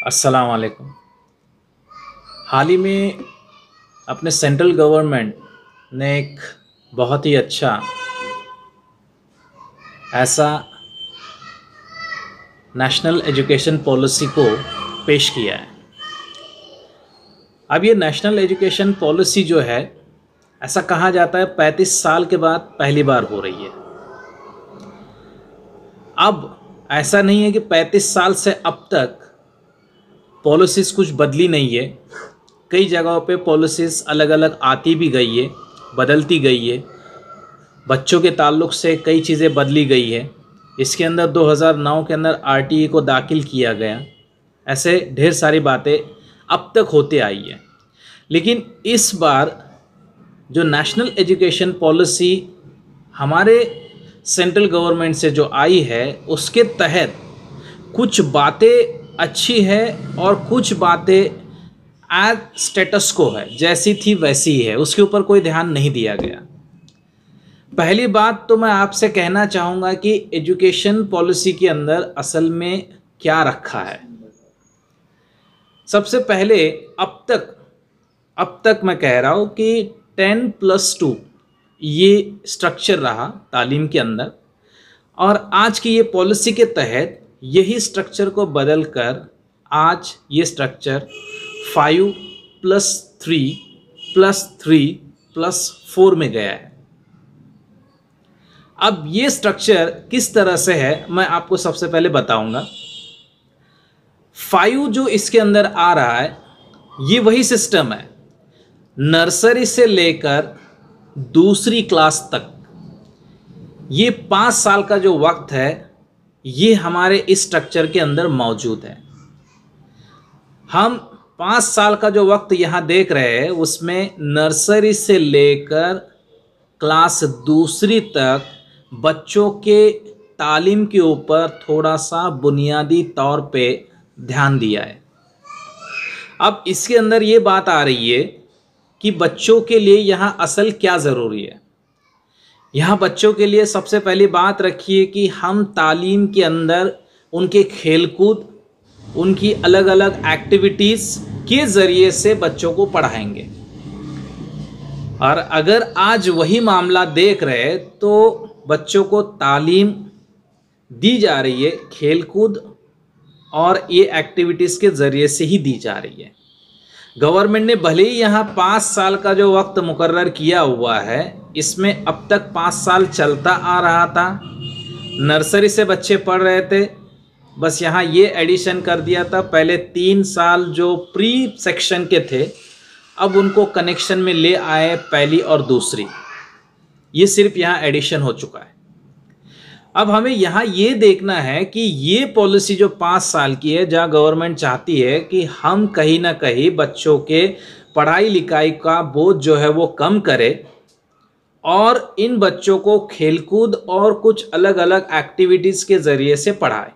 अस्सलाम वालेकुम। हाल ही में अपने सेंट्रल गवर्नमेंट ने एक बहुत ही अच्छा ऐसा नेशनल एजुकेशन पॉलिसी को पेश किया है। अब ये नेशनल एजुकेशन पॉलिसी जो है, ऐसा कहा जाता है 35 साल के बाद पहली बार हो रही है। अब ऐसा नहीं है कि 35 साल से अब तक पॉलिसीज़ कुछ बदली नहीं है। कई जगहों पे पॉलिसीज़ अलग अलग आती भी गई है, बदलती गई है। बच्चों के ताल्लुक़ से कई चीज़ें बदली गई है। इसके अंदर 2009 के अंदर आरटीई को दाखिल किया गया। ऐसे ढेर सारी बातें अब तक होते आई है। लेकिन इस बार जो नेशनल एजुकेशन पॉलिसी हमारे सेंट्रल गवर्नमेंट से जो आई है, उसके तहत कुछ बातें अच्छी है और कुछ बातें एज स्टेटस को है, जैसी थी वैसी ही है, उसके ऊपर कोई ध्यान नहीं दिया गया। पहली बात तो मैं आपसे कहना चाहूँगा कि एजुकेशन पॉलिसी के अंदर असल में क्या रखा है। सबसे पहले अब तक मैं कह रहा हूँ कि 10+2 ये स्ट्रक्चर रहा तालीम के अंदर, और आज की ये पॉलिसी के तहत यही स्ट्रक्चर को बदलकर आज ये स्ट्रक्चर 5+3+3+4 में गया है। अब ये स्ट्रक्चर किस तरह से है मैं आपको सबसे पहले बताऊंगा। 5 जो इसके अंदर आ रहा है, ये वही सिस्टम है, नर्सरी से लेकर दूसरी क्लास तक। ये 5 साल का जो वक्त है, ये हमारे इस स्ट्रक्चर के अंदर मौजूद है। हम 5 साल का जो वक्त यहाँ देख रहे हैं, उसमें नर्सरी से लेकर क्लास दूसरी तक बच्चों के तालीम के ऊपर थोड़ा सा बुनियादी तौर पे ध्यान दिया है। अब इसके अंदर ये बात आ रही है कि बच्चों के लिए यहाँ असल क्या ज़रूरी है। यहाँ बच्चों के लिए सबसे पहली बात रखिए कि हम तालीम के अंदर उनके खेलकूद, उनकी अलग अलग एक्टिविटीज़ के ज़रिए से बच्चों को पढ़ाएंगे। और अगर आज वही मामला देख रहे तो बच्चों को तालीम दी जा रही है खेलकूद और ये एक्टिविटीज़ के ज़रिए से ही दी जा रही है। गवर्नमेंट ने भले ही यहाँ 5 साल का जो वक्त मुकर्रर किया हुआ है, इसमें अब तक 5 साल चलता आ रहा था। नर्सरी से बच्चे पढ़ रहे थे, बस यहाँ ये एडिशन कर दिया था। पहले 3 साल जो प्री सेक्शन के थे, अब उनको कनेक्शन में ले आए पहली और दूसरी। ये सिर्फ यहाँ एडिशन हो चुका है। अब हमें यहाँ ये देखना है कि ये पॉलिसी जो 5 साल की है, जहाँ गवर्नमेंट चाहती है कि हम कहीं ना कहीं बच्चों के पढ़ाई लिखाई का बोझ जो है वो कम करे और इन बच्चों को खेलकूद और कुछ अलग अलग एक्टिविटीज़ के ज़रिए से पढ़ाए।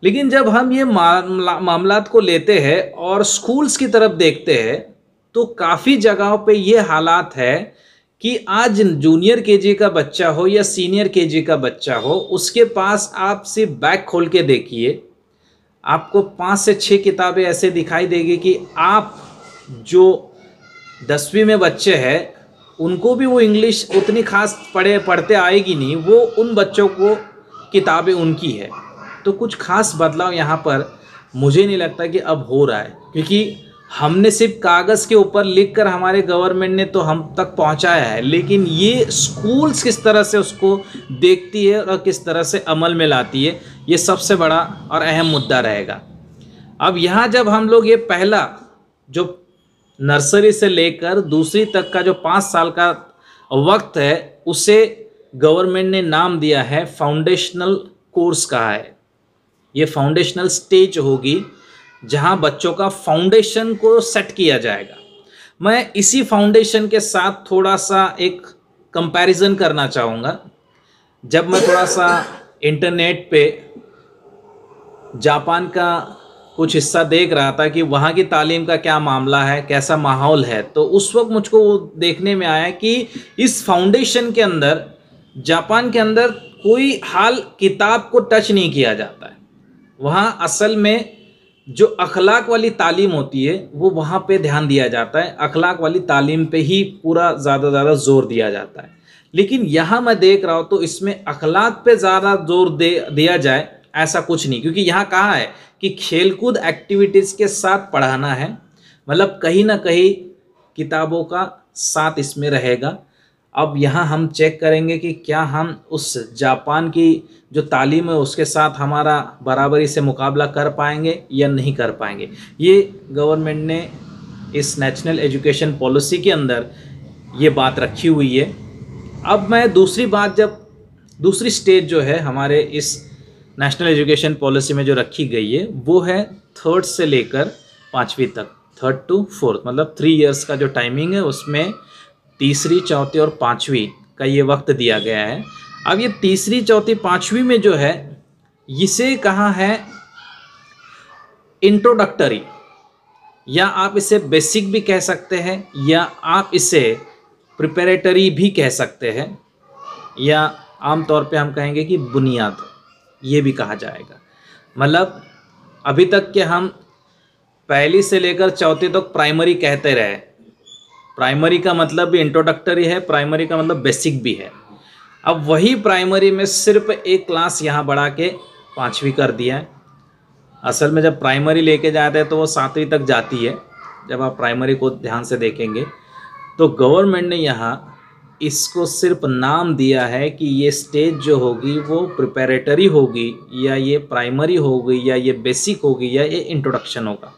लेकिन जब हम ये मामलात को लेते हैं और स्कूल्स की तरफ देखते हैं, तो काफ़ी जगहों पे ये हालात है कि आज जूनियर केजी का बच्चा हो या सीनियर केजी का बच्चा हो, उसके पास आप सिर्फ बैग खोल के देखिए, आपको 5 से 6 किताबें ऐसे दिखाई देगी कि आप जो 10वीं में बच्चे हैं, उनको भी वो इंग्लिश उतनी खास पढ़ते आएगी नहीं, वो उन बच्चों को किताबें उनकी है। तो कुछ खास बदलाव यहाँ पर मुझे नहीं लगता कि अब हो रहा है, क्योंकि हमने सिर्फ कागज़ के ऊपर लिखकर हमारे गवर्नमेंट ने तो हम तक पहुंचाया है, लेकिन ये स्कूल्स किस तरह से उसको देखती है और किस तरह से अमल में लाती है, ये सबसे बड़ा और अहम मुद्दा रहेगा। अब यहाँ जब हम लोग ये पहला जो नर्सरी से लेकर दूसरी तक का जो 5 साल का वक्त है, उसे गवर्नमेंट ने नाम दिया है फाउंडेशनल कोर्स का है। ये फाउंडेशनल स्टेज होगी जहां बच्चों का फाउंडेशन को सेट किया जाएगा। मैं इसी फाउंडेशन के साथ थोड़ा सा एक कंपैरिजन करना चाहूँगा। जब मैं थोड़ा सा इंटरनेट पे जापान का कुछ हिस्सा देख रहा था कि वहाँ की तालीम का क्या मामला है, कैसा माहौल है, तो उस वक्त मुझको वो देखने में आया कि इस फाउंडेशन के अंदर, जापान के अंदर कोई हाल किताब को टच नहीं किया जाता है। वहाँ असल में जो अखलाक वाली तालीम होती है वो वहाँ पे ध्यान दिया जाता है, अखलाक वाली तालीम पे ही पूरा ज़्यादा ज़ोर दिया जाता है। लेकिन यहाँ मैं देख रहा हूँ तो इसमें अखलाक पे ज़्यादा जोर दिया जाए ऐसा कुछ नहीं, क्योंकि यहाँ कहा है कि खेलकूद एक्टिविटीज़ के साथ पढ़ाना है, मतलब कहीं ना कहीं किताबों का साथ इसमें रहेगा। अब यहाँ हम चेक करेंगे कि क्या हम उस जापान की जो तालीम है उसके साथ हमारा बराबरी से मुकाबला कर पाएंगे या नहीं कर पाएंगे। ये गवर्नमेंट ने इस नेशनल एजुकेशन पॉलिसी के अंदर ये बात रखी हुई है। अब मैं दूसरी बात, जब दूसरी स्टेज जो है हमारे इस नेशनल एजुकेशन पॉलिसी में जो रखी गई है वो है 3rd से लेकर 5वीं तक, 3rd to 4th, मतलब 3 इयर्स का जो टाइमिंग है उसमें तीसरी, चौथी और 5वीं का ये वक्त दिया गया है। अब ये तीसरी, चौथी, 5वीं में जो है इसे कहा है इंट्रोडक्टरी, या आप इसे बेसिक भी कह सकते हैं, या आप इसे प्रिपरेटरी भी कह सकते हैं, या आमतौर पे हम कहेंगे कि बुनियाद, ये भी कहा जाएगा। मतलब अभी तक के हम पहली से लेकर चौथी तक प्राइमरी कहते रहे। प्राइमरी का मतलब भी इंट्रोडक्टरी है, प्राइमरी का मतलब बेसिक भी है। अब वही प्राइमरी में सिर्फ एक क्लास यहाँ बढ़ा के 5वीं कर दिया है। असल में जब प्राइमरी लेके जाते हैं तो वो 7वीं तक जाती है, जब आप प्राइमरी को ध्यान से देखेंगे तो गवर्नमेंट ने यहाँ इसको सिर्फ नाम दिया है कि ये स्टेज जो होगी वो प्रिपरेटरी होगी, या ये प्राइमरी होगी, या ये बेसिक होगी, या ये इंट्रोडक्शन होगा।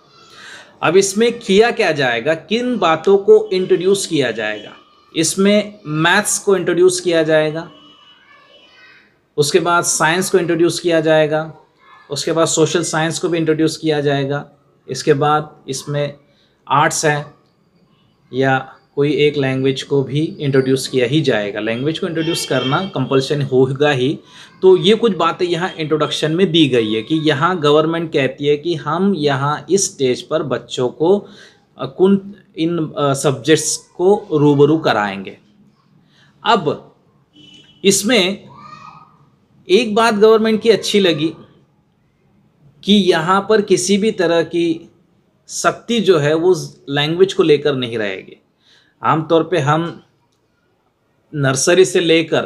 अब इसमें किया क्या जाएगा, किन बातों को इंट्रोड्यूस किया जाएगा? इसमें मैथ्स को इंट्रोड्यूस किया जाएगा, उसके बाद साइंस को इंट्रोड्यूस किया जाएगा, उसके बाद सोशल साइंस को भी इंट्रोड्यूस किया जाएगा, इसके बाद इसमें आर्ट्स है या कोई एक लैंग्वेज को भी इंट्रोड्यूस किया ही जाएगा। लैंग्वेज को इंट्रोड्यूस करना कंपल्सन होगा ही। तो ये कुछ बातें यहाँ इंट्रोडक्शन में दी गई है कि यहाँ गवर्नमेंट कहती है कि हम यहाँ इस स्टेज पर बच्चों को इन सब्जेक्ट्स को रूबरू कराएंगे। अब इसमें एक बात गवर्नमेंट की अच्छी लगी कि यहाँ पर किसी भी तरह की सख्ती जो है वो लैंग्वेज को लेकर नहीं रहेगी। आमतौर पे हम नर्सरी से लेकर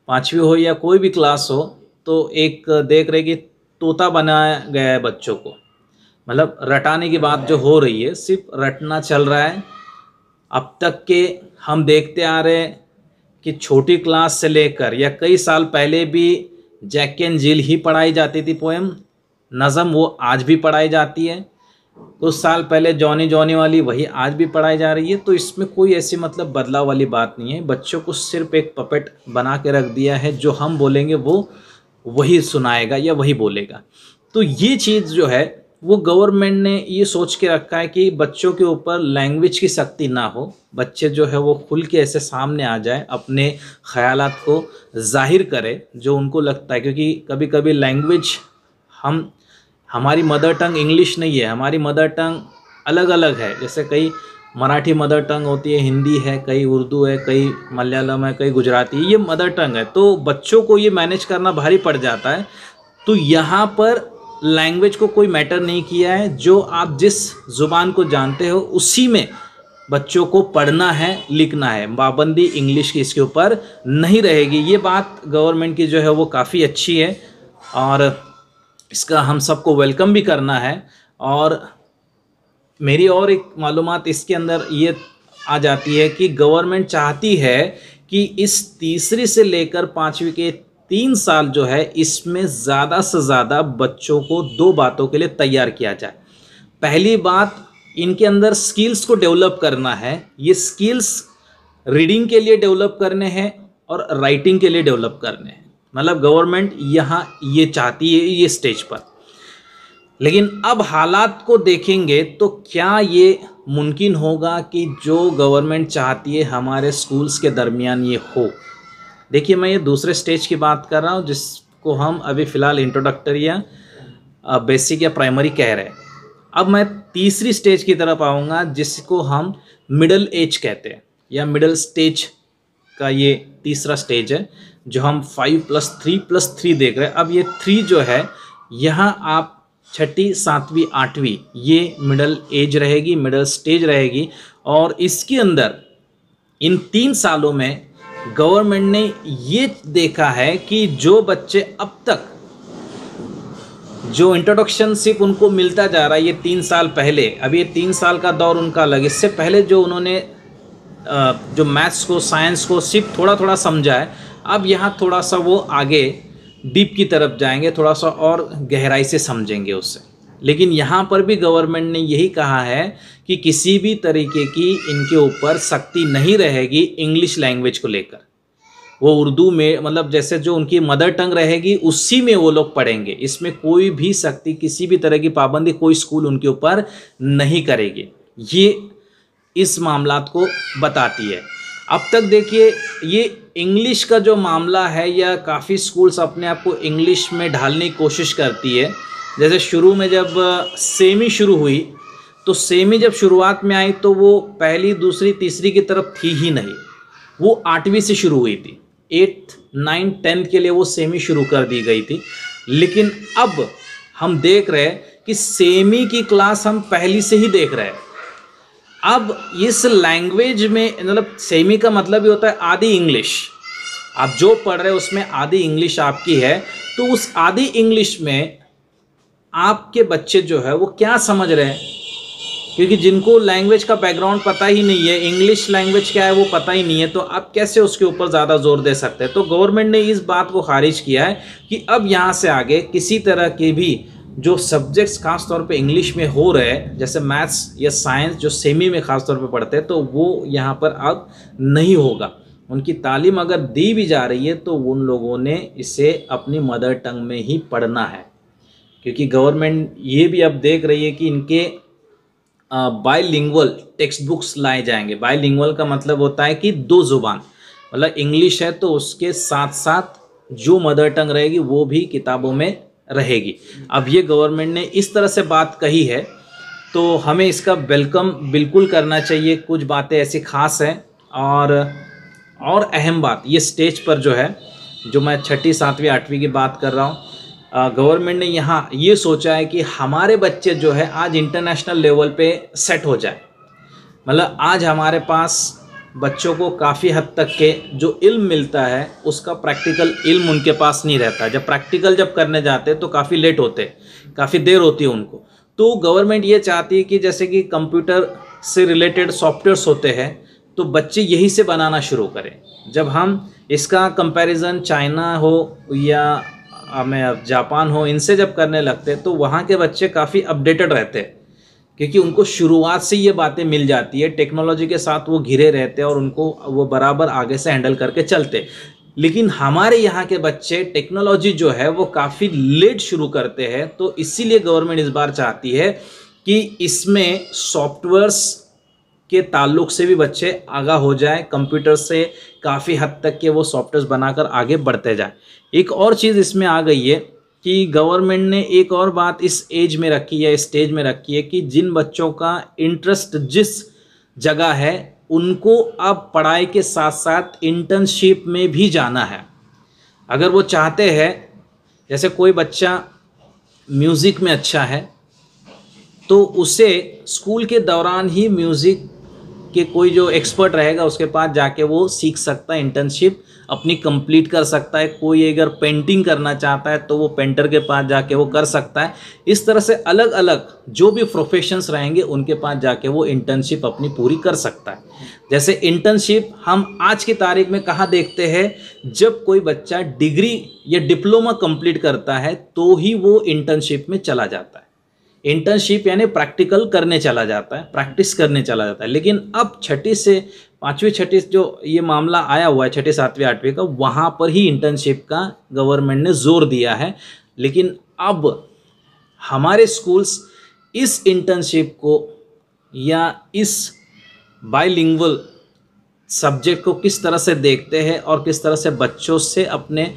5वीं हो या कोई भी क्लास हो तो एक देख रहे कि तोता बनाया गया है बच्चों को, मतलब रटाने की बात जो हो रही है सिर्फ रटना चल रहा है। अब तक के हम देखते आ रहे हैं कि छोटी क्लास से लेकर या कई साल पहले भी जैक एंड जिल ही पढ़ाई जाती थी, पोएम नज़म, वो आज भी पढ़ाई जाती है। कुछ साल पहले जॉनी जॉनी वाली वही आज भी पढ़ाई जा रही है। तो इसमें कोई ऐसी मतलब बदलाव वाली बात नहीं है। बच्चों को सिर्फ एक पपेट बना के रख दिया है, जो हम बोलेंगे वो वही सुनाएगा या वही बोलेगा। तो ये चीज़ जो है वो गवर्नमेंट ने ये सोच के रखा है कि बच्चों के ऊपर लैंग्वेज की सख्ती ना हो, बच्चे जो है वो खुल के ऐसे सामने आ जाए, अपने ख़यालात को जाहिर करे जो उनको लगता है। क्योंकि कभी कभी लैंग्वेज हमारी मदर टंग इंग्लिश नहीं है, हमारी मदर टंग अलग अलग है। जैसे कई मराठी मदर टंग होती है, हिंदी है, कई उर्दू है, कई मलयालम है, कई गुजराती, ये मदर टंग है। तो बच्चों को ये मैनेज करना भारी पड़ जाता है। तो यहाँ पर लैंग्वेज को कोई मैटर नहीं किया है, जो आप जिस ज़ुबान को जानते हो उसी में बच्चों को पढ़ना है, लिखना है। पाबंदी इंग्लिश की इसके ऊपर नहीं रहेगी। ये बात गवर्नमेंट की जो है वो काफ़ी अच्छी है और इसका हम सबको वेलकम भी करना है। और मेरी और एक मालूमात इसके अंदर ये आ जाती है कि गवर्नमेंट चाहती है कि इस तीसरी से लेकर 5वीं के 3 साल जो है इसमें ज़्यादा से ज़्यादा बच्चों को 2 बातों के लिए तैयार किया जाए। पहली बात, इनके अंदर स्किल्स को डेवलप करना है। ये स्किल्स रीडिंग के लिए डेवलप करने हैं और राइटिंग के लिए डेवलप करने हैं। मतलब गवर्नमेंट यहाँ ये चाहती है ये स्टेज पर। लेकिन अब हालात को देखेंगे तो क्या ये मुमकिन होगा कि जो गवर्नमेंट चाहती है हमारे स्कूल्स के दरमियान ये हो? देखिए, मैं ये दूसरे स्टेज की बात कर रहा हूँ जिसको हम अभी फ़िलहाल इंट्रोडक्टरी या बेसिक या प्राइमरी कह रहे हैं। अब मैं तीसरी स्टेज की तरफ आऊँगा जिसको हम मिडल एज कहते हैं या मिडल स्टेज का ये तीसरा स्टेज है जो हम 5+3+3 देख रहे हैं। अब ये 3 जो है यहाँ आप छठी, सातवीं, आठवीं ये मिडल एज रहेगी, मिडल स्टेज रहेगी। और इसके अंदर इन 3 सालों में गवर्नमेंट ने ये देखा है कि जो बच्चे अब तक जो इंट्रोडक्शन सिर्फ उनको मिलता जा रहा है ये 3 साल पहले, अब ये 3 साल का दौर उनका अलग, इससे पहले जो उन्होंने जो मैथ्स को, साइंस को सिर्फ थोड़ा थोड़ा समझा है, अब यहाँ थोड़ा सा वो आगे डीप की तरफ जाएंगे, थोड़ा सा और गहराई से समझेंगे उससे। लेकिन यहाँ पर भी गवर्नमेंट ने यही कहा है कि किसी भी तरीके की इनके ऊपर सख्ती नहीं रहेगी इंग्लिश लैंग्वेज को लेकर। वो उर्दू में, मतलब जैसे जो उनकी मदर टंग रहेगी उसी में वो लोग पढ़ेंगे, इसमें कोई भी सख्ती, किसी भी तरह की पाबंदी कोई स्कूल उनके ऊपर नहीं करेगी। ये इस मामलात को बताती है। अब तक देखिए ये इंग्लिश का जो मामला है, या काफ़ी स्कूल्स अपने आप को इंग्लिश में ढालने की कोशिश करती है। जैसे शुरू में जब सेमी शुरू हुई, तो सेमी जब शुरुआत में आई तो वो पहली, दूसरी, तीसरी की तरफ थी ही नहीं, वो 8वीं से शुरू हुई थी। 8th, 9th, 10th के लिए वो सेमी शुरू कर दी गई थी। लेकिन अब हम देख रहे हैं कि सेमी की क्लास हम पहली से ही देख रहे हैं। अब इस लैंग्वेज में, मतलब सेमी का मतलब ही होता है आधी इंग्लिश, आप जो पढ़ रहे हो उसमें आधी इंग्लिश आपकी है। तो उस आधी इंग्लिश में आपके बच्चे जो है वो क्या समझ रहे हैं, क्योंकि जिनको लैंग्वेज का बैकग्राउंड पता ही नहीं है, इंग्लिश लैंग्वेज क्या है वो पता ही नहीं है, तो आप कैसे उसके ऊपर ज़्यादा जोर दे सकते हैं। तो गवर्नमेंट ने इस बात को खारिज किया है कि अब यहाँ से आगे किसी तरह के भी जो सब्जेक्ट्स खास तौर पे इंग्लिश में हो रहे हैं, जैसे मैथ्स या साइंस जो सेमी में खास तौर पे पढ़ते हैं, तो वो यहाँ पर अब नहीं होगा। उनकी तालीम अगर दी भी जा रही है तो उन लोगों ने इसे अपनी मदर टंग में ही पढ़ना है, क्योंकि गवर्नमेंट ये भी अब देख रही है कि इनके बाइलिंगुअल टेक्स्ट बुक्स लाए जाएंगे। बाइलिंगुअल का मतलब होता है कि 2 ज़ुबान, मतलब इंग्लिश है तो उसके साथ साथ जो मदर टंग रहेगी वो भी किताबों में रहेगी। अब ये गवर्नमेंट ने इस तरह से बात कही है तो हमें इसका वेलकम बिल्कुल करना चाहिए। कुछ बातें ऐसी खास हैं, और अहम बात ये स्टेज पर जो है, जो मैं छठी, सातवीं, आठवीं की बात कर रहा हूँ, गवर्नमेंट ने यहाँ ये सोचा है कि हमारे बच्चे जो है आज इंटरनेशनल लेवल पे सेट हो जाए। मतलब आज हमारे पास बच्चों को काफ़ी हद तक के जो इल्म मिलता है उसका प्रैक्टिकल इल्म उनके पास नहीं रहता। जब प्रैक्टिकल जब करने जाते तो काफ़ी लेट होते, काफ़ी देर होती है उनको। तो गवर्नमेंट ये चाहती है कि जैसे कि कंप्यूटर से रिलेटेड सॉफ्टवेयर्स होते हैं तो बच्चे यही से बनाना शुरू करें। जब हम इसका कंपैरिजन चाइना हो या हमें जापान हो, इनसे जब करने लगते हैं तो वहाँ के बच्चे काफ़ी अपडेटेड रहते हैं, क्योंकि उनको शुरुआत से ये बातें मिल जाती है, टेक्नोलॉजी के साथ वो घिरे रहते हैं और उनको वो बराबर आगे से हैंडल करके चलते। लेकिन हमारे यहाँ के बच्चे टेक्नोलॉजी जो है वो काफ़ी लेट शुरू करते हैं। तो इसीलिए गवर्नमेंट इस बार चाहती है कि इसमें सॉफ्टवेयर्स के ताल्लुक से भी बच्चे आगाह हो जाए, कंप्यूटर से काफ़ी हद तक के वो सॉफ्टवेयर बनाकर आगे बढ़ते जाए। एक और चीज़ इसमें आ गई है कि गवर्नमेंट ने एक और बात इस एज में रखी है, स्टेज में रखी है कि जिन बच्चों का इंटरेस्ट जिस जगह है उनको अब पढ़ाई के साथ साथ इंटर्नशिप में भी जाना है। अगर वो चाहते हैं, जैसे कोई बच्चा म्यूज़िक में अच्छा है तो उसे स्कूल के दौरान ही म्यूज़िक के कोई जो एक्सपर्ट रहेगा उसके पास जाके वो सीख सकता है, इंटर्नशिप अपनी कंप्लीट कर सकता है। कोई अगर पेंटिंग करना चाहता है तो वो पेंटर के पास जाके वो कर सकता है। इस तरह से अलग अलग जो भी प्रोफेशंस रहेंगे उनके पास जाके वो इंटर्नशिप अपनी पूरी कर सकता है। जैसे इंटर्नशिप हम आज की तारीख में कहाँ देखते हैं, जब कोई बच्चा डिग्री या डिप्लोमा कंप्लीट करता है तो ही वो इंटर्नशिप में चला जाता है। इंटर्नशिप यानी प्रैक्टिकल करने चला जाता है, प्रैक्टिस करने चला जाता है। लेकिन अब छठी से पाँचवीं छठी जो ये मामला आया हुआ है, छठी, सातवीं, आठवीं का, वहाँ पर ही इंटर्नशिप का गवर्नमेंट ने जोर दिया है। लेकिन अब हमारे स्कूल्स इस इंटर्नशिप को या इस बाइलिंगुअल सब्जेक्ट को किस तरह से देखते हैं और किस तरह से बच्चों से अपने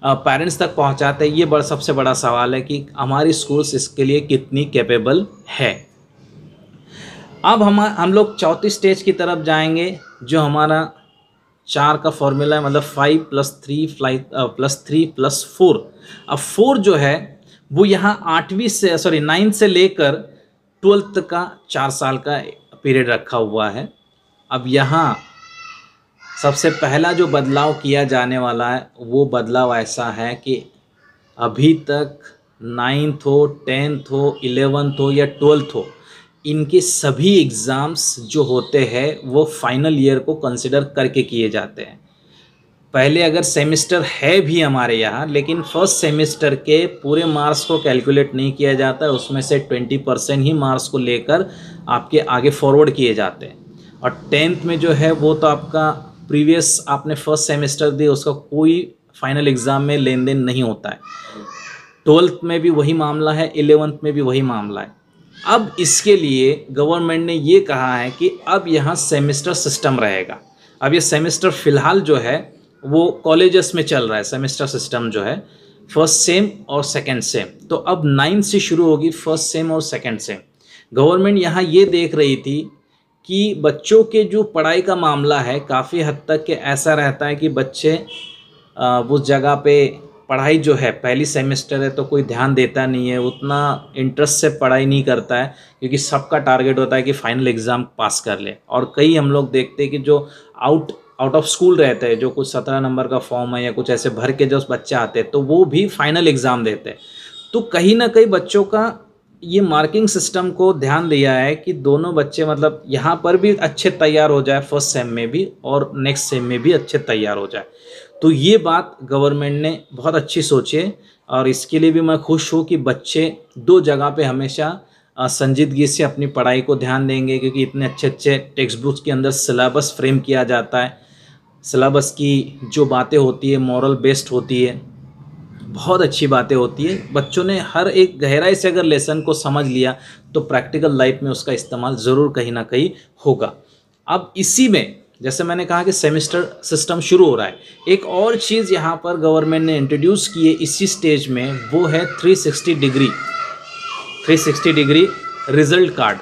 पेरेंट्स तक पहुंचाते हैं, ये सबसे बड़ा सवाल है कि हमारी स्कूल्स इसके लिए कितनी कैपेबल है। अब हम लोग चौथी स्टेज की तरफ जाएंगे, जो हमारा 4 का फॉर्मूला है, मतलब 5 + 3 + 3 + 4। अब 4 जो है वो यहाँ 9th से लेकर 12th का 4 साल का पीरियड रखा हुआ है। अब यहाँ सबसे पहला जो बदलाव किया जाने वाला है वो बदलाव ऐसा है कि अभी तक 9th हो, 10th हो, 11th हो या 12th हो, इनके सभी एग्ज़ाम्स जो होते हैं वो फाइनल ईयर को कंसिडर करके किए जाते हैं। पहले अगर सेमेस्टर है भी हमारे यहाँ, लेकिन फर्स्ट सेमेस्टर के पूरे मार्क्स को कैलकुलेट नहीं किया जाता है, उसमें से 20% ही मार्क्स को लेकर आपके आगे फॉरवर्ड किए जाते हैं। और 10th में जो है वो तो आपका प्रीवियस आपने फर्स्ट सेमेस्टर दिया, उसका कोई फाइनल एग्ज़ाम में लेन देन नहीं होता है। 12th में भी वही मामला है, 11th में भी वही मामला है। अब इसके लिए गवर्नमेंट ने ये कहा है कि अब यहाँ सेमेस्टर सिस्टम रहेगा। अब ये सेमेस्टर फ़िलहाल जो है वो कॉलेजेस में चल रहा है, सेमेस्टर सिस्टम जो है फर्स्ट सेम और सेकंड सेम। तो अब 9th से शुरू होगी फर्स्ट सेम और सेकंड सेम। गवर्नमेंट यहाँ ये देख रही थी कि बच्चों के जो पढ़ाई का मामला है काफ़ी हद तक के ऐसा रहता है कि बच्चे उस जगह पे पढ़ाई जो है, पहली सेमेस्टर है तो कोई ध्यान देता नहीं है, उतना इंटरेस्ट से पढ़ाई नहीं करता है, क्योंकि सबका टारगेट होता है कि फाइनल एग्ज़ाम पास कर ले। और कई हम लोग देखते हैं कि जो आउट ऑफ स्कूल रहते हैं, जो कुछ 17 नंबर का फॉर्म है या कुछ ऐसे भर के जो बच्चे आते हैं, तो वो भी फाइनल एग्ज़ाम देते हैं। तो कहीं ना कहीं बच्चों का ये मार्किंग सिस्टम को ध्यान दिया है कि दोनों बच्चे मतलब यहाँ पर भी अच्छे तैयार हो जाए, फर्स्ट सेम में भी और नेक्स्ट सेम में भी अच्छे तैयार हो जाए। तो ये बात गवर्नमेंट ने बहुत अच्छी सोची है, और इसके लिए भी मैं खुश हूँ कि बच्चे दो जगह पे हमेशा संजीदगी से अपनी पढ़ाई को ध्यान देंगे, क्योंकि इतने अच्छे अच्छे टेक्स्ट बुक्स के अंदर सिलेबस फ्रेम किया जाता है। सिलेबस की जो बातें होती है मॉरल बेस्ड होती है, बहुत अच्छी बातें होती है। बच्चों ने हर एक गहराई से अगर लेसन को समझ लिया तो प्रैक्टिकल लाइफ में उसका इस्तेमाल ज़रूर कहीं ना कहीं होगा। अब इसी में जैसे मैंने कहा कि सेमेस्टर सिस्टम शुरू हो रहा है, एक और चीज़ यहाँ पर गवर्नमेंट ने इंट्रोड्यूस की है इसी स्टेज में, वो है 360 डिग्री रिजल्ट कार्ड।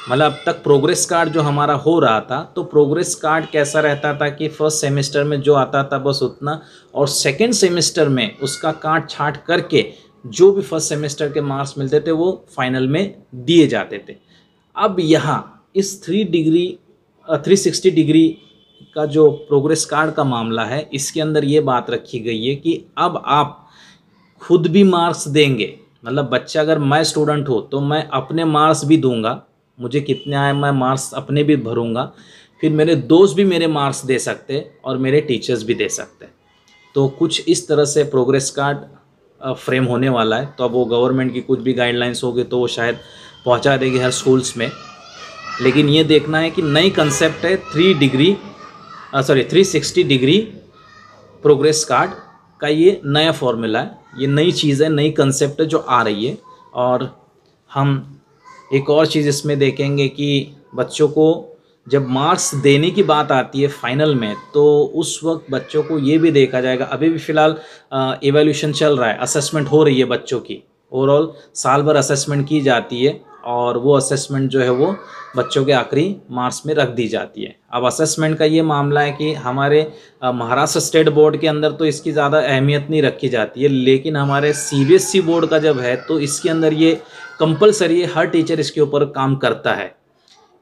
मतलब अब तक प्रोग्रेस कार्ड जो हमारा हो रहा था, तो प्रोग्रेस कार्ड कैसा रहता था कि फर्स्ट सेमेस्टर में जो आता था बस उतना, और सेकंड सेमेस्टर में उसका काट छाट करके जो भी फर्स्ट सेमेस्टर के मार्क्स मिलते थे वो फाइनल में दिए जाते थे। अब यहाँ इस 360 डिग्री का जो प्रोग्रेस कार्ड का मामला है, इसके अंदर ये बात रखी गई है कि अब आप खुद भी मार्क्स देंगे। मतलब बच्चा अगर मैं स्टूडेंट हो तो मैं अपने मार्क्स भी दूंगा, मुझे कितने आए मैं मार्क्स अपने भी भरूंगा, फिर मेरे दोस्त भी मेरे मार्क्स दे सकते और मेरे टीचर्स भी दे सकते। तो कुछ इस तरह से प्रोग्रेस कार्ड फ्रेम होने वाला है। तो अब वो गवर्नमेंट की कुछ भी गाइडलाइंस होगी तो वो शायद पहुंचा देगी हर स्कूल्स में। लेकिन ये देखना है कि नई कंसेप्ट है 360 डिग्री प्रोग्रेस कार्ड का, ये नया फॉर्मूला है, ये नई चीज़ है, नई कंसेप्ट है जो आ रही है। और हम एक और चीज़ इसमें देखेंगे कि बच्चों को जब मार्क्स देने की बात आती है फाइनल में, तो उस वक्त बच्चों को ये भी देखा जाएगा। अभी भी फ़िलहाल एवैल्यूएशन चल रहा है, असेसमेंट हो रही है बच्चों की, ओवरऑल साल भर असेसमेंट की जाती है, और वो असेसमेंट जो है वो बच्चों के आखिरी मार्क्स में रख दी जाती है। अब असेसमेंट का ये मामला है कि हमारे महाराष्ट्र स्टेट बोर्ड के अंदर तो इसकी ज़्यादा अहमियत नहीं रखी जाती है, लेकिन हमारे सीबीएसई बोर्ड का जब है तो इसके अंदर ये कंपलसरी है, हर टीचर इसके ऊपर काम करता है।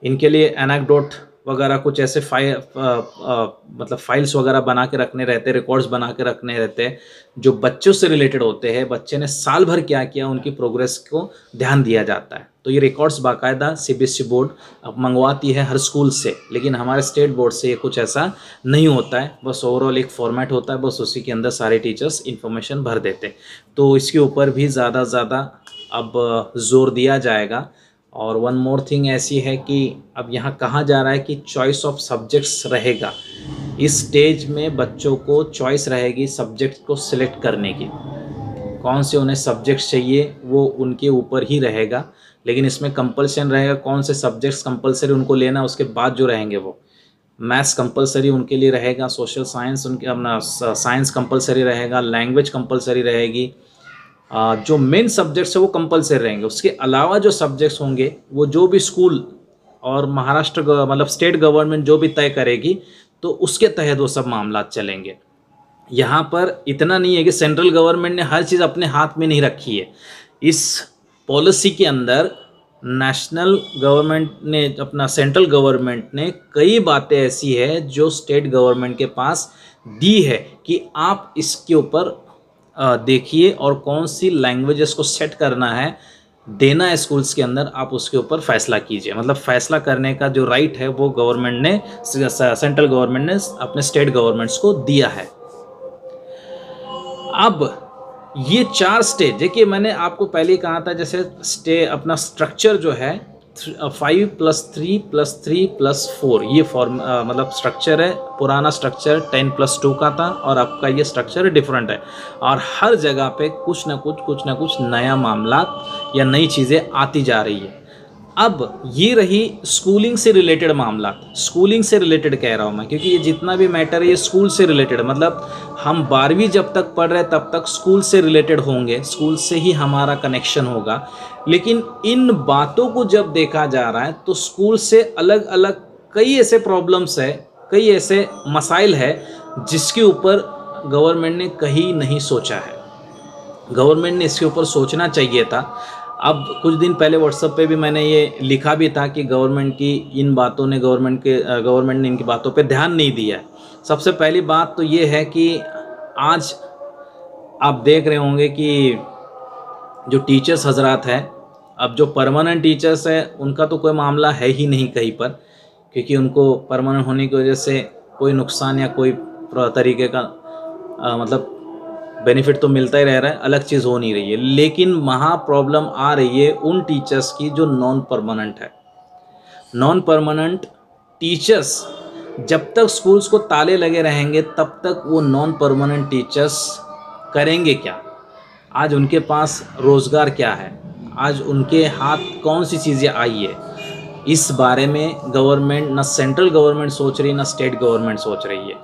इनके लिए एनेक्डोट वगैरह कुछ ऐसे मतलब फाइल्स वगैरह बना के रखने रहते हैं, रिकॉर्ड्स बना के रखने रहते हैं जो बच्चों से रिलेटेड होते हैं, बच्चे ने साल भर क्या किया उनकी प्रोग्रेस को ध्यान दिया जाता है। तो ये रिकॉर्ड्स बाकायदा सीबीएसई बोर्ड अब मंगवाती है हर स्कूल से, लेकिन हमारे स्टेट बोर्ड से ये कुछ ऐसा नहीं होता है। बस ओवरऑल एक फॉर्मेट होता है, बस उसी के अंदर सारे टीचर्स इन्फॉर्मेशन भर देते हैं। तो इसके ऊपर भी ज़्यादा अब जोर दिया जाएगा। और वन मोर थिंग ऐसी है कि अब यहाँ कहा जा रहा है कि चॉइस ऑफ सब्जेक्ट्स रहेगा। इस स्टेज में बच्चों को चॉइस रहेगी सब्जेक्ट को सिलेक्ट करने की, कौन से उन्हें सब्जेक्ट्स चाहिए वो उनके ऊपर ही रहेगा। लेकिन इसमें कंपल्सन रहेगा कौन से सब्जेक्ट्स कंपलसरी उनको लेना, उसके बाद जो रहेंगे वो मैथ्स कंपलसरी उनके लिए रहेगा, सोशल साइंस उनके अपना साइंस कंपलसरी रहेगा, लैंग्वेज कंपलसरी रहेगी, जो मेन सब्जेक्ट्स है वो कंपलसरी रहेंगे। उसके अलावा जो सब्जेक्ट्स होंगे वो जो भी स्कूल और महाराष्ट्र मतलब स्टेट गवर्नमेंट जो भी तय करेगी तो उसके तहत वो सब मामला चलेंगे। यहाँ पर इतना नहीं है कि सेंट्रल गवर्नमेंट ने हर चीज़ अपने हाथ में नहीं रखी है। इस पॉलिसी के अंदर नेशनल गवर्नमेंट ने, अपना सेंट्रल गवर्नमेंट ने कई बातें ऐसी है जो स्टेट गवर्नमेंट के पास दी है कि आप इसके ऊपर देखिए और कौन सी लैंग्वेजेस को सेट करना है, देना है स्कूल्स के अंदर, आप उसके ऊपर फैसला कीजिए। मतलब फैसला करने का जो राइट है वो गवर्नमेंट ने, सेंट्रल गवर्नमेंट ने अपने स्टेट गवर्नमेंट्स को दिया है। अब ये 4 स्टेज, देखिए मैंने आपको पहले ही कहा था, जैसे अपना स्ट्रक्चर जो है 5+3+3+4 ये मतलब स्ट्रक्चर है। पुराना स्ट्रक्चर 10+2 का था और आपका ये स्ट्रक्चर डिफरेंट है, और हर जगह पे कुछ ना कुछ नया मामला या नई चीज़ें आती जा रही है। अब ये रही स्कूलिंग से रिलेटेड मामला। स्कूलिंग से रिलेटेड कह रहा हूँ मैं, क्योंकि ये जितना भी मैटर है ये स्कूल से रिलेटेड, मतलब हम 12वीं जब तक पढ़ रहे तब तक स्कूल से रिलेटेड होंगे, स्कूल से ही हमारा कनेक्शन होगा। लेकिन इन बातों को जब देखा जा रहा है तो स्कूल से अलग अलग कई ऐसे प्रॉब्लम्स है, कई ऐसे मसाइल है जिसके ऊपर गवर्नमेंट ने कहीं नहीं सोचा है। गवर्नमेंट ने इसके ऊपर सोचना चाहिए था। अब कुछ दिन पहले व्हाट्सएप पे भी मैंने ये लिखा भी था कि गवर्नमेंट की इन बातों ने, गवर्नमेंट ने इनकी बातों पे ध्यान नहीं दिया है। सबसे पहली बात तो ये है कि आज आप देख रहे होंगे कि जो टीचर्स हजरात हैं, अब जो परमानेंट टीचर्स हैं उनका तो कोई मामला है ही नहीं कहीं पर, क्योंकि उनको परमानेंट होने की वजह से कोई नुकसान या कोई तरीके का मतलब बेनिफिट तो मिलता ही रह रहा है, अलग चीज़ हो नहीं रही है। लेकिन महा प्रॉब्लम आ रही है उन टीचर्स की जो नॉन परमानेंट है। नॉन परमानेंट टीचर्स जब तक स्कूल्स को ताले लगे रहेंगे तब तक वो नॉन परमानेंट टीचर्स करेंगे क्या? आज उनके पास रोज़गार क्या है? आज उनके हाथ कौन सी चीज़ें आई है? इस बारे में गवर्नमेंट, ना सेंट्रल गवर्नमेंट सोच रही, ना स्टेट गवर्नमेंट सोच रही है।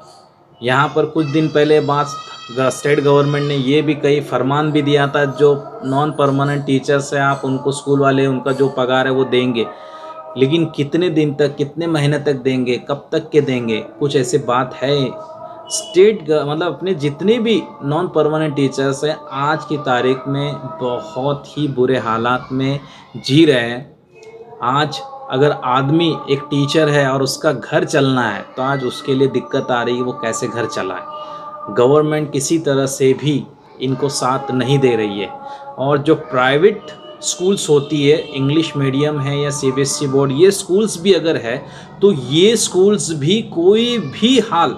यहाँ पर कुछ दिन पहले बात स्टेट गवर्नमेंट ने ये भी कई फरमान भी दिया था, जो नॉन परमानेंट टीचर्स हैं आप उनको, स्कूल वाले उनका जो पगार है वो देंगे, लेकिन कितने दिन तक, कितने महीने तक देंगे, कब तक के देंगे, कुछ ऐसी बात है। स्टेट मतलब अपने जितने भी नॉन परमानेंट टीचर्स हैं आज की तारीख में बहुत ही बुरे हालात में जी रहे हैं। आज अगर आदमी एक टीचर है और उसका घर चलना है तो आज उसके लिए दिक्कत आ रही है, वो कैसे घर चलाए। गवर्नमेंट किसी तरह से भी इनको साथ नहीं दे रही है। और जो प्राइवेट स्कूल्स होती है, इंग्लिश मीडियम है या सीबीएसई बोर्ड, ये स्कूल्स भी अगर है तो ये स्कूल्स भी कोई भी हाल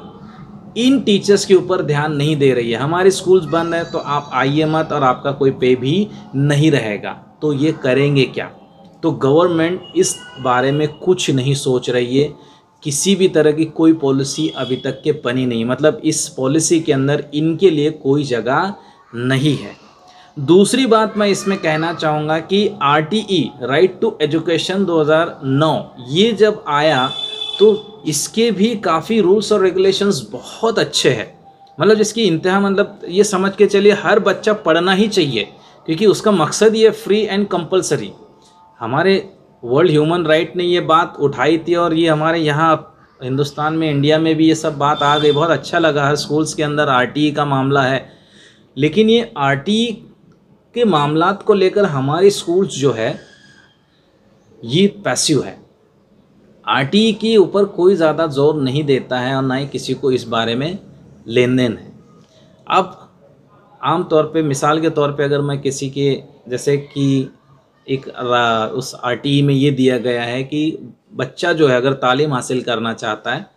इन टीचर्स के ऊपर ध्यान नहीं दे रही है। हमारे स्कूल्स बंद है तो आप आइए मत और आपका कोई पे भी नहीं रहेगा, तो ये करेंगे क्या? तो गवर्नमेंट इस बारे में कुछ नहीं सोच रही है। किसी भी तरह की कोई पॉलिसी अभी तक के बनी नहीं, मतलब इस पॉलिसी के अंदर इनके लिए कोई जगह नहीं है। दूसरी बात मैं इसमें कहना चाहूँगा कि RTE राइट टू एजुकेशन 2009 ये जब आया तो इसके भी काफ़ी रूल्स और रेगुलेशंस बहुत अच्छे हैं। मतलब जिसकी इंतहा, मतलब ये समझ के चलिए हर बच्चा पढ़ना ही चाहिए, क्योंकि उसका मकसद ये फ्री एंड कंपलसरी। हमारे वर्ल्ड ह्यूमन राइट ने ये बात उठाई थी और ये हमारे यहाँ हिंदुस्तान में, इंडिया में भी ये सब बात आ गई। बहुत अच्छा लगा, हर स्कूल्स के अंदर RTE का मामला है। लेकिन ये RTE के मामलात को लेकर हमारे स्कूल्स जो है ये पैसिव है। RTE के ऊपर कोई ज़्यादा जोर नहीं देता है और ना ही किसी को इस बारे में लेन देन है। अब आम तौर पे, मिसाल के तौर पे, अगर मैं किसी के, जैसे कि एक उस RTE में ये दिया गया है कि बच्चा जो है अगर तालीम हासिल करना चाहता है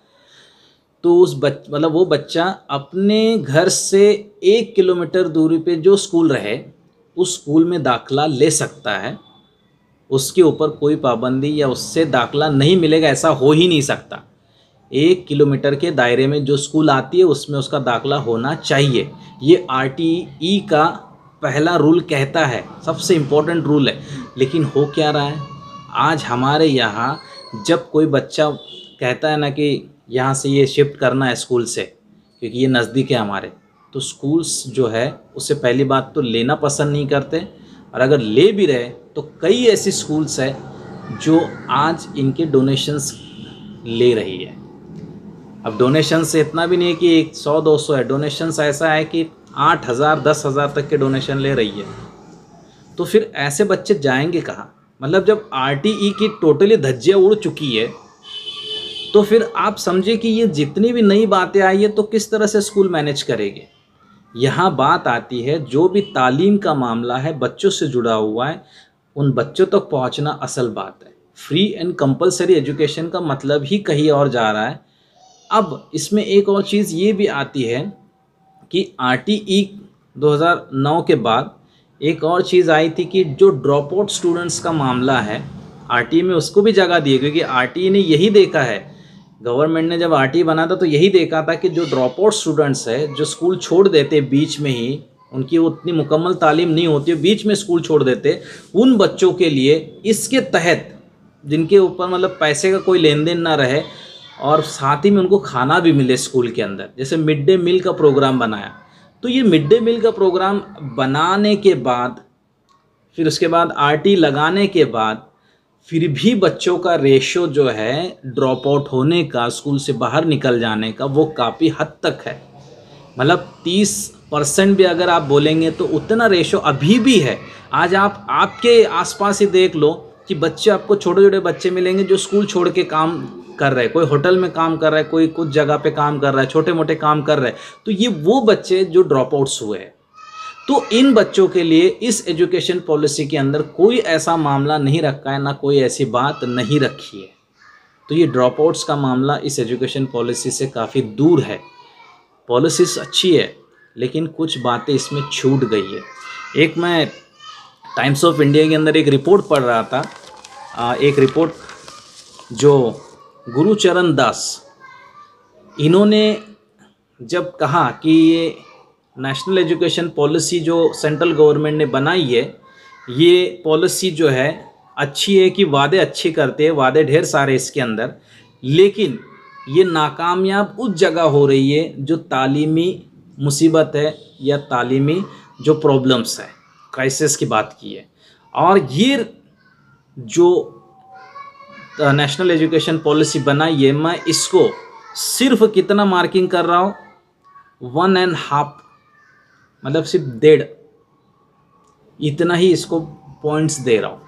तो उस मतलब वो बच्चा अपने घर से 1 किलोमीटर दूरी पे जो स्कूल रहे उस स्कूल में दाखिला ले सकता है। उसके ऊपर कोई पाबंदी या उससे दाखिला नहीं मिलेगा, ऐसा हो ही नहीं सकता। 1 किलोमीटर के दायरे में जो स्कूल आती है उसमें उसका दाखिला होना चाहिए। ये RTE का पहला रूल कहता है, सबसे इम्पोर्टेंट रूल है। लेकिन हो क्या रहा है, आज हमारे यहाँ जब कोई बच्चा कहता है ना कि यहाँ से ये शिफ्ट करना है स्कूल से क्योंकि ये नज़दीक है हमारे, तो स्कूल्स जो है उससे पहली बात तो लेना पसंद नहीं करते, और अगर ले भी रहे तो कई ऐसी स्कूल्स है जो आज इनके डोनेशंस ले रही है। अब डोनेशन से इतना भी नहीं है कि 100-200 है, डोनेशन ऐसा है कि 8,000 10,000 तक के डोनेशन ले रही है। तो फिर ऐसे बच्चे जाएंगे कहाँ? मतलब जब आरटीई की टोटली धज्जियाँ उड़ चुकी है तो फिर आप समझे कि ये जितनी भी नई बातें आई है तो किस तरह से स्कूल मैनेज करेंगे। यहाँ बात आती है जो भी तालीम का मामला है, बच्चों से जुड़ा हुआ है, उन बच्चों तक पहुँचना असल बात है। फ्री एंड कंपलसरी एजुकेशन का मतलब ही कहीं और जा रहा है। अब इसमें एक और चीज़ ये भी आती है कि आरटीई 2009 के बाद एक और चीज़ आई थी कि जो ड्रॉप आउट स्टूडेंट्स का मामला है, आरटीई में उसको भी जगह दी, क्योंकि आरटीई ने यही देखा है, गवर्नमेंट ने जब आरटीई बना था तो यही देखा था कि जो ड्रॉप आउट स्टूडेंट्स है, जो स्कूल छोड़ देते बीच में ही, उनकी उतनी मुकम्मल तालीम नहीं होती, बीच में स्कूल छोड़ देते, उन बच्चों के लिए इसके तहत जिनके ऊपर मतलब पैसे का कोई लेन देन ना रहे और साथ ही में उनको खाना भी मिले स्कूल के अंदर, जैसे मिड डे मील का प्रोग्राम बनाया। तो ये मिड डे मील का प्रोग्राम बनाने के बाद फिर उसके बाद आरटीई लगाने के बाद फिर भी बच्चों का रेशो जो है ड्रॉप आउट होने का, स्कूल से बाहर निकल जाने का, वो काफ़ी हद तक है। मतलब 30% भी अगर आप बोलेंगे तो उतना रेशो अभी भी है। आज आप आपके आसपास ही देख लो कि बच्चे, आपको छोटे छोटे बच्चे मिलेंगे जो स्कूल छोड़ के काम कर रहे हैं, कोई होटल में काम कर रहा है, कोई कुछ जगह पे काम कर रहा है, छोटे मोटे काम कर रहे हैं। तो ये वो बच्चे जो ड्रॉप आउट्स हुए हैं। तो इन बच्चों के लिए इस एजुकेशन पॉलिसी के अंदर कोई ऐसा मामला नहीं रखा है, ना कोई ऐसी बात नहीं रखी है। तो ये ड्रॉप आउट्स का मामला इस एजुकेशन पॉलिसी से काफ़ी दूर है। पॉलिसी अच्छी है लेकिन कुछ बातें इसमें छूट गई है। एक मैं टाइम्स ऑफ इंडिया के अंदर एक रिपोर्ट पढ़ रहा था, एक रिपोर्ट जो गुरुचरण दास, इन्होंने जब कहा कि ये नेशनल एजुकेशन पॉलिसी जो सेंट्रल गवर्नमेंट ने बनाई है, ये पॉलिसी जो है अच्छी है, कि वादे अच्छे करते हैं, वादे ढेर सारे इसके अंदर, लेकिन ये नाकामयाब उस जगह हो रही है जो तालीमी मुसीबत है या तालीमी जो प्रॉब्लम्स है, क्राइसिस की बात की है। और ये जो नेशनल एजुकेशन पॉलिसी बनाई है, मैं इसको सिर्फ कितना मार्किंग कर रहा हूँ, 1.5, मतलब सिर्फ 1.5, इतना ही इसको पॉइंट्स दे रहा हूँ,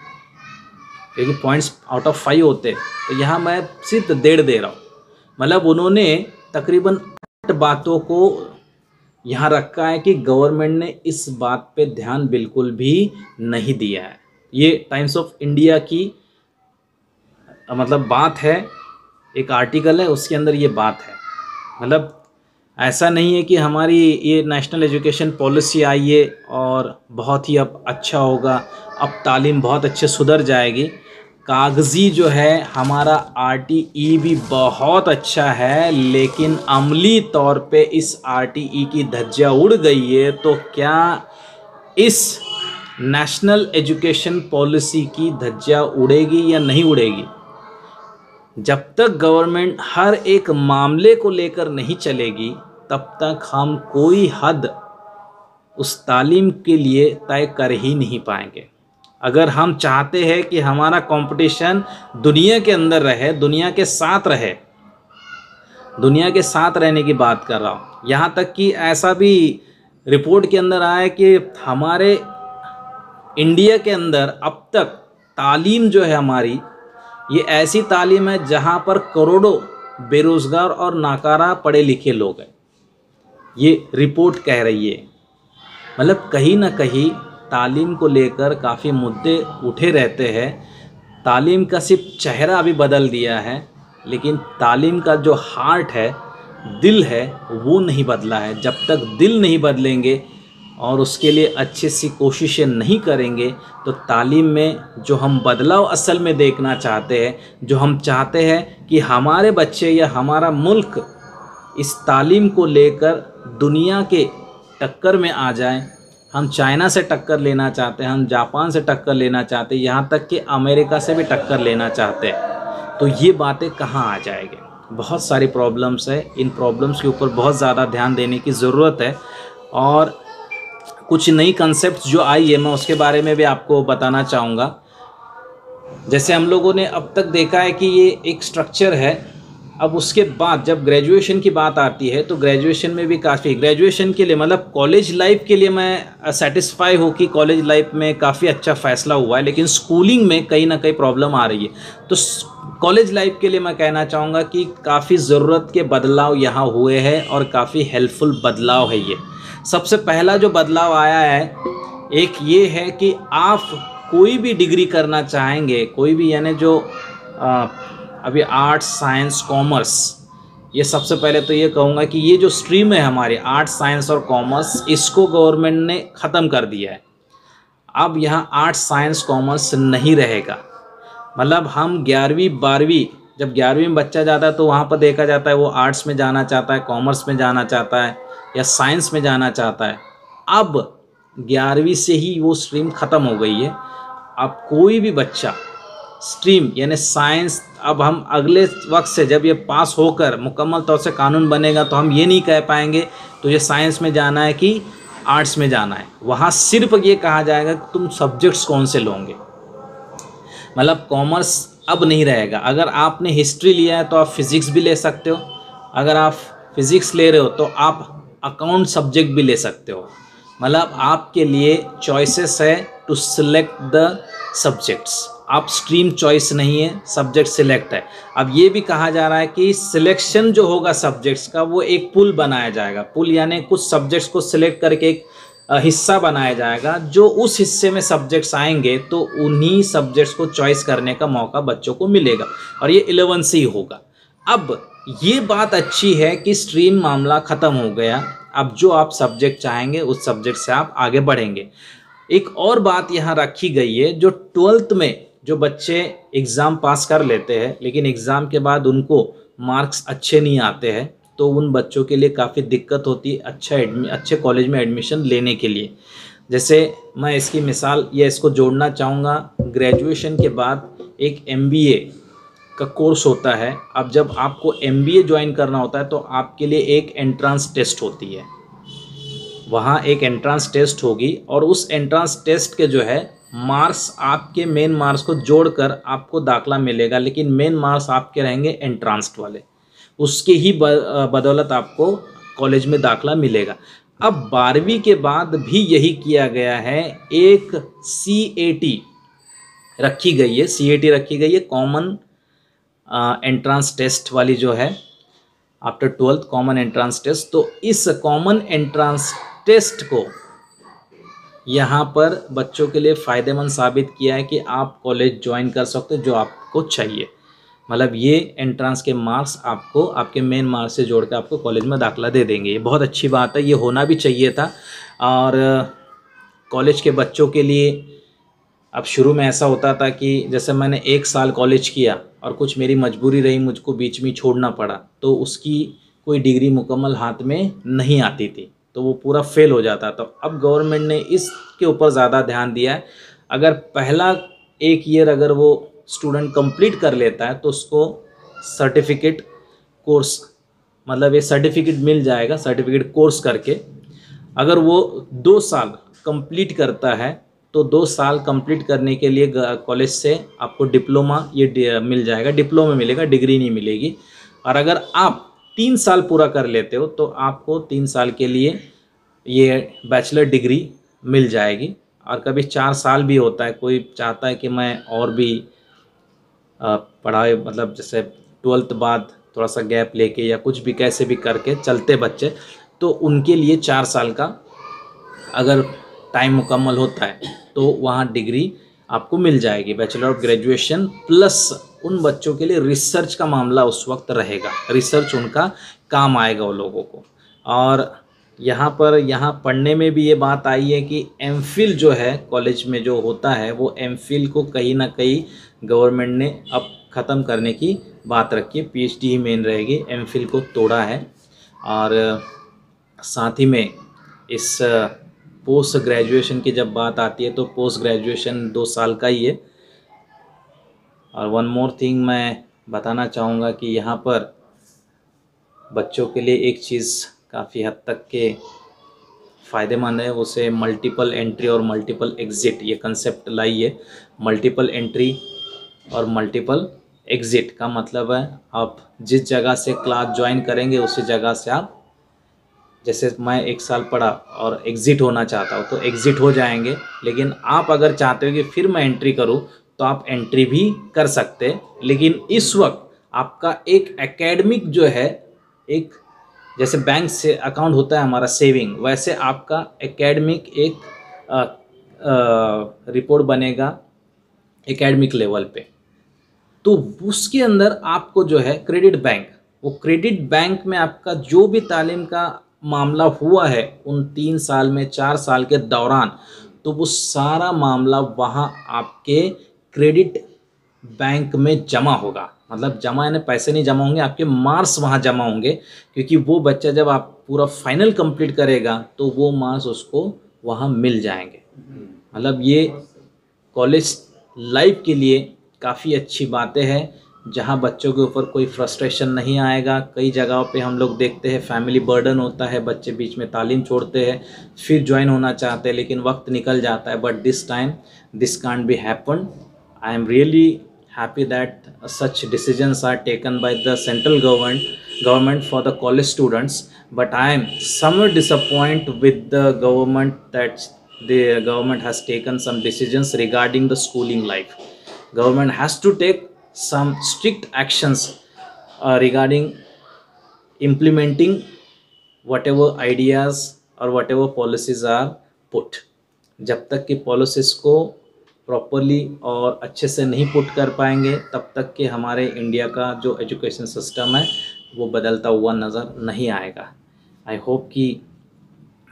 क्योंकि पॉइंट्स आउट ऑफ 5 होते हैं, तो यहाँ मैं सिर्फ 1.5 दे रहा हूँ। मतलब उन्होंने तकरीबन 8 बातों को यहाँ रखा है कि गवर्नमेंट ने इस बात पे ध्यान बिल्कुल भी नहीं दिया है। ये टाइम्स ऑफ इंडिया की मतलब बात है, एक आर्टिकल है, उसके अंदर ये बात है। मतलब ऐसा नहीं है कि हमारी ये नेशनल एजुकेशन पॉलिसी आई है और बहुत ही अब अच्छा होगा, अब तालीम बहुत अच्छे सुधर जाएगी। कागज़ी जो है हमारा आरटीई भी बहुत अच्छा है, लेकिन अमली तौर पे इस आरटीई की धज्जियाँ उड़ गई है। तो क्या इस नेशनल एजुकेशन पॉलिसी की धज्जियाँ उड़ेगी या नहीं उड़ेगी? जब तक गवर्नमेंट हर एक मामले को लेकर नहीं चलेगी, तब तक हम कोई हद उस तालीम के लिए तय कर ही नहीं पाएंगे। अगर हम चाहते हैं कि हमारा कंपटीशन दुनिया के अंदर रहे, दुनिया के साथ रहे, दुनिया के साथ रहने की बात कर रहा हूँ, यहाँ तक कि ऐसा भी रिपोर्ट के अंदर आया कि हमारे इंडिया के अंदर अब तक तालीम जो है हमारी, ये ऐसी तालीम है जहाँ पर करोड़ों बेरोज़गार और नाकारा पढ़े लिखे लोग हैं, ये रिपोर्ट कह रही है। मतलब कहीं ना कहीं तालीम को लेकर काफ़ी मुद्दे उठे रहते हैं। तालीम का सिर्फ चेहरा अभी बदल दिया है, लेकिन तालीम का जो हार्ट है, दिल है, वो नहीं बदला है। जब तक दिल नहीं बदलेंगे और उसके लिए अच्छी सी कोशिशें नहीं करेंगे, तो तालीम में जो हम बदलाव असल में देखना चाहते हैं, जो हम चाहते हैं कि हमारे बच्चे या हमारा मुल्क इस तालीम को लेकर दुनिया के टक्कर में आ जाए, हम चाइना से टक्कर लेना चाहते हैं, हम जापान से टक्कर लेना चाहते हैं, यहाँ तक कि अमेरिका से भी टक्कर लेना चाहते हैं, तो ये बातें कहाँ आ जाएंगे? बहुत सारी प्रॉब्लम्स है, इन प्रॉब्लम्स के ऊपर बहुत ज़्यादा ध्यान देने की ज़रूरत है। और कुछ नई कंसेप्ट जो आई है, मैं उसके बारे में भी आपको बताना चाहूँगा। जैसे हम लोगों ने अब तक देखा है कि ये एक स्ट्रक्चर है अब उसके बाद जब ग्रेजुएशन की बात आती है तो ग्रेजुएशन में भी काफ़ी, ग्रेजुएशन के लिए मतलब कॉलेज लाइफ के लिए मैं सेटिस्फाई हूँ कि कॉलेज लाइफ में काफ़ी अच्छा फ़ैसला हुआ है, लेकिन स्कूलिंग में कहीं ना कहीं प्रॉब्लम आ रही है। तो कॉलेज लाइफ के लिए मैं कहना चाहूँगा कि काफ़ी ज़रूरत के बदलाव यहाँ हुए हैं और काफ़ी हेल्पफुल बदलाव है ये। सबसे पहला जो बदलाव आया है एक ये है कि आप कोई भी डिग्री करना चाहेंगे, कोई भी, यानी जो अभी आर्ट्स साइंस कॉमर्स, ये सबसे पहले तो ये कहूँगा कि ये जो स्ट्रीम है हमारी आर्ट्स साइंस और कॉमर्स, इसको गवर्नमेंट ने ख़त्म कर दिया है। अब यहाँ आर्ट्स साइंस कॉमर्स नहीं रहेगा। मतलब हम 11वीं 12वीं, जब 11वीं में बच्चा जाता है तो वहाँ पर देखा जाता है वो आर्ट्स में जाना चाहता है, कॉमर्स में जाना चाहता है या साइंस में जाना चाहता है। अब 11वीं से ही वो स्ट्रीम ख़त्म हो गई है। अब कोई भी बच्चा स्ट्रीम यानी साइंस, अब हम अगले वक्त से जब ये पास होकर मुकम्मल तौर से कानून बनेगा तो हम ये नहीं कह पाएंगे तुझे साइंस में जाना है कि आर्ट्स में जाना है। वहाँ सिर्फ ये कहा जाएगा कि तुम सब्जेक्ट्स कौन से लोगे। मतलब कॉमर्स अब नहीं रहेगा। अगर आपने हिस्ट्री लिया है तो आप फिज़िक्स भी ले सकते हो, अगर आप फिज़िक्स ले रहे हो तो आप अकाउंट सब्जेक्ट भी ले सकते हो। मतलब आपके लिए चॉइसेस है टू सिलेक्ट द सब्जेक्ट्स। आप स्ट्रीम चॉइस नहीं है, सब्जेक्ट सिलेक्ट है। अब ये भी कहा जा रहा है कि सिलेक्शन जो होगा सब्जेक्ट्स का वो एक पुल बनाया जाएगा। पुल यानी कुछ सब्जेक्ट्स को सिलेक्ट करके एक हिस्सा बनाया जाएगा, जो उस हिस्से में सब्जेक्ट्स आएंगे तो उन्हीं सब्जेक्ट्स को चॉइस करने का मौका बच्चों को मिलेगा, और ये 11 से ही होगा। अब ये बात अच्छी है कि स्ट्रीम मामला ख़त्म हो गया। अब जो आप सब्जेक्ट चाहेंगे उस सब्जेक्ट से आप आगे बढ़ेंगे। एक और बात यहाँ रखी गई है, जो 12th में जो बच्चे एग्ज़ाम पास कर लेते हैं लेकिन एग्ज़ाम के बाद उनको मार्क्स अच्छे नहीं आते हैं, तो उन बच्चों के लिए काफ़ी दिक्कत होती है अच्छे कॉलेज में एडमिशन लेने के लिए। जैसे मैं इसकी मिसाल या इसको जोड़ना चाहूँगा, ग्रेजुएशन के बाद एक MBA का कोर्स होता है। अब जब आपको MBA ज्वाइन करना होता है तो आपके लिए एक एंट्रेंस टेस्ट होती है। वहाँ एक एंट्रेंस टेस्ट होगी और उस एंट्रेंस टेस्ट के जो है मार्क्स, आपके मेन मार्क्स को जोड़कर आपको दाखला मिलेगा, लेकिन मेन मार्क्स आपके रहेंगे एंट्रेंस वाले, उसके ही बदौलत आपको कॉलेज में दाखला मिलेगा। अब 12वीं के बाद भी यही किया गया है। एक CAT रखी गई है, CAT रखी गई है, कॉमन एंट्रेंस टेस्ट वाली जो है after 12th common entrance test. तो इस कॉमन एंट्रेंस टेस्ट को यहाँ पर बच्चों के लिए फ़ायदेमंद साबित किया है कि आप कॉलेज ज्वाइन कर सकते हो जो आपको चाहिए। मतलब ये एंट्रेंस के मार्क्स आपको आपके मेन मार्क्स से जोड़ के आपको कॉलेज में दाखला दे देंगे। ये बहुत अच्छी बात है, ये होना भी चाहिए था। और कॉलेज के बच्चों के लिए अब शुरू में ऐसा होता था कि जैसे मैंने 1 साल कॉलेज किया और कुछ मेरी मजबूरी रही, मुझको बीच में छोड़ना पड़ा, तो उसकी कोई डिग्री मुकम्मल हाथ में नहीं आती थी, तो वो पूरा फेल हो जाता। तो अब गवर्नमेंट ने इसके ऊपर ज़्यादा ध्यान दिया है। अगर पहला 1 ईयर अगर वो स्टूडेंट कंप्लीट कर लेता है तो उसको सर्टिफिकेट कोर्स, मतलब ये सर्टिफिकेट मिल जाएगा, सर्टिफिकेट कोर्स करके। अगर वो 2 साल कंप्लीट करता है तो 2 साल कंप्लीट करने के लिए कॉलेज से आपको डिप्लोमा ये मिल जाएगा, डिप्लोमा मिलेगा, डिग्री नहीं मिलेगी। और अगर आप 3 साल पूरा कर लेते हो तो आपको 3 साल के लिए ये बैचलर डिग्री मिल जाएगी। और कभी 4 साल भी होता है, कोई चाहता है कि मैं और भी पढ़ाई, मतलब जैसे 12th बाद थोड़ा सा गैप लेके या कुछ भी कैसे भी करके चलते बच्चे, तो उनके लिए 4 साल का अगर टाइम मुकम्मल होता है तो वहाँ डिग्री आपको मिल जाएगी, बैचलर ऑफ ग्रेजुएशन। प्लस उन बच्चों के लिए रिसर्च का मामला उस वक्त रहेगा, रिसर्च उनका काम आएगा उन लोगों को। और यहाँ पढ़ने में भी ये बात आई है कि MPhil जो है कॉलेज में जो होता है, वो MPhil को कहीं ना कहीं गवर्नमेंट ने अब ख़त्म करने की बात रखी है। PhD ही मेन रहेगी, MPhil को तोड़ा है। और साथ ही में इस पोस्ट ग्रेजुएशन की जब बात आती है तो पोस्ट ग्रेजुएशन 2 साल का ही है। और वन मोर थिंग मैं बताना चाहूँगा कि यहाँ पर बच्चों के लिए एक चीज़ काफ़ी हद तक के फ़ायदेमंद है, उसे मल्टीपल एंट्री और मल्टीपल एग्ज़िट ये कंसेप्ट लाई है। मल्टीपल एंट्री और मल्टीपल एग्ज़िट का मतलब है आप जिस जगह से क्लास ज्वाइन करेंगे उसी जगह से आप, जैसे मैं 1 साल पढ़ा और एग्ज़िट होना चाहता हूँ तो एग्ज़िट हो जाएंगे। लेकिन आप अगर चाहते हो कि फिर मैं एंट्री करूँ तो आप एंट्री भी कर सकते हैं। लेकिन इस वक्त आपका एक एकेडमिक जो है, एक जैसे बैंक से अकाउंट होता है हमारा सेविंग, वैसे आपका एकेडमिक एक रिपोर्ट बनेगा एकेडमिक लेवल पे। तो उसके अंदर आपको जो है क्रेडिट बैंक, वो क्रेडिट बैंक में आपका जो भी तालीम का मामला हुआ है उन 3 साल में 4 साल के दौरान, तो वो सारा मामला वहाँ आपके क्रेडिट बैंक में जमा होगा। मतलब जमा यानी पैसे नहीं जमा होंगे, आपके मार्क्स वहाँ जमा होंगे, क्योंकि वो बच्चा जब आप पूरा फाइनल कंप्लीट करेगा तो वो मार्क्स उसको वहाँ मिल जाएंगे। मतलब ये कॉलेज लाइफ के लिए काफ़ी अच्छी बातें हैं, जहाँ बच्चों के ऊपर कोई फ्रस्ट्रेशन नहीं आएगा। कई जगहों पे हम लोग देखते हैं फैमिली बर्डन होता है, बच्चे बीच में तालीम छोड़ते हैं, फिर ज्वाइन होना चाहते हैं लेकिन वक्त निकल जाता है। But this time this can't be happen. I am really happy that such decisions are taken by the central government for the college students, but I am somewhat disappointed with the government that the government has taken some decisions regarding the schooling life. Government has to take some strict actions regarding implementing whatever ideas or whatever policies are put. जब तक कि policies को properly और अच्छे से नहीं put कर पाएंगे तब तक कि हमारे इंडिया का जो एजुकेशन सिस्टम है वो बदलता हुआ नज़र नहीं आएगा। आई होप कि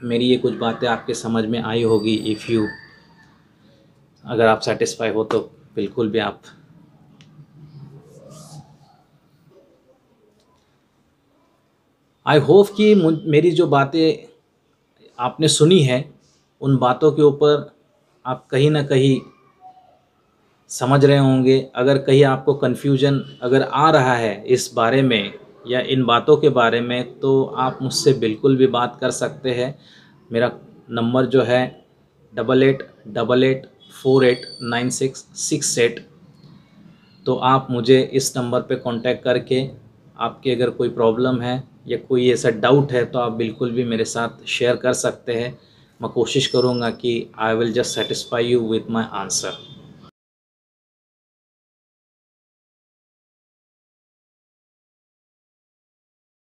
मेरी ये कुछ बातें आपके समझ में आई होगी। अगर आप सेटिस्फाई हो तो बिल्कुल भी आप आई होप कि मेरी जो बातें आपने सुनी है उन बातों के ऊपर आप कहीं ना कहीं समझ रहे होंगे। अगर कहीं आपको कन्फ्यूजन अगर आ रहा है इस बारे में या इन बातों के बारे में तो आप मुझसे बिल्कुल भी बात कर सकते हैं। मेरा नंबर जो है 8888489668, तो आप मुझे इस नंबर पे कांटेक्ट करके आपकी अगर कोई प्रॉब्लम है या कोई ऐसा डाउट है तो आप बिल्कुल भी मेरे साथ शेयर कर सकते हैं। मैं कोशिश करूँगा कि I will just satisfy you with my answer.